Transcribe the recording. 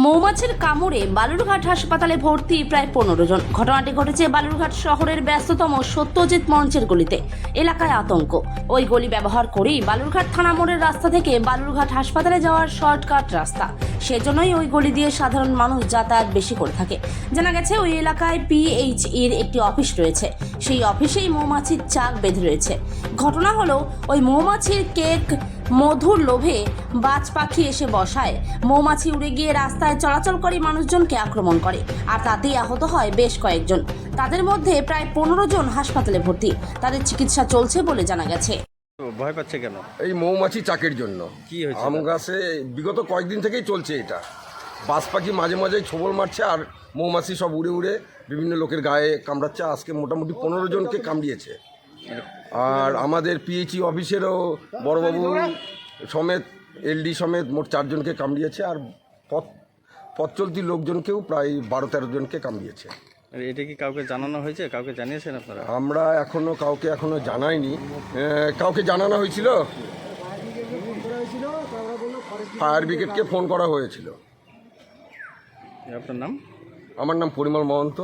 মৌমাছির কামড়ে বালুরঘাট হাসপাতালে ভর্তি প্রায় 15 জন। ঘটনাটি ঘটেছে বালুরঘাট শহরের ব্যস্ততম সত্যজিৎ মঞ্চের গলিতে। এলাকায় আতঙ্ক। ওই গলি ব্যবহার করেই বালুরঘাট থানা মোড়ের রাস্তা থেকে বালুরঘাট হাসপাতালে যাওয়ার শর্টকাট রাস্তা। সেজন্যই ওই গলি দিয়ে সাধারণ মানুষ যাতায়াত বেশি করে থাকে। জানা গেছে ওই এলাকায় PHEর একটি অফিস রয়েছে। সেই অফিসেই মৌমাছির চাক বেঁধে রয়েছে। ঘটনা হলো ওই মৌমাছির কেক মধুর লোভে বাজ পাখি এসে বসায়। মৌমাছি উড়ে গিয়ে রাস্তায় চলাচলকারী মানুষজনকে আক্রমণ করে, আর তাতেই আহত হয় বেশ কয়েকজন। তাদের মধ্যে প্রায় 15 জন হাসপাতালে ভর্তি। তাদের চিকিৎসা চলছে বলে জানা গেছে। ভয় পাচ্ছে কেন? এই মৌমাছি চাকের জন্য। কি হয়েছে? আম গাছে বিগত কয়েকদিন থেকেই চলছে এটা। বাজ পাখি মাঝে মাঝে ছোবল মারছে, আর মৌমাছি সব উড়ে উড়ে বিভিন্ন লোকের গায়ে কামড়াচ্ছে। আজকে মোটামুটি 15 জনকে কামড়িয়েছে। আর আমাদের PHE অফিসেরও বড়বাবু সমেত LD সমেত মোট 4 জনকে কামড়িয়েছে। আর পথ চলতি লোকজনকেও প্রায় 12-13 জনকে কামড়িয়েছে। আর এটা কি কাউকে জানানো হয়েছে? কাউকে জানিয়েছেন আপনারা? আমরা কাউকে এখনো জানাইনি। কাউকে জানানো হয়েছিল, ফায়ার ব্রিগেডকে ফোন করা হয়েছিল। আপনার নাম? আমার নাম পরিমল মহন্ত।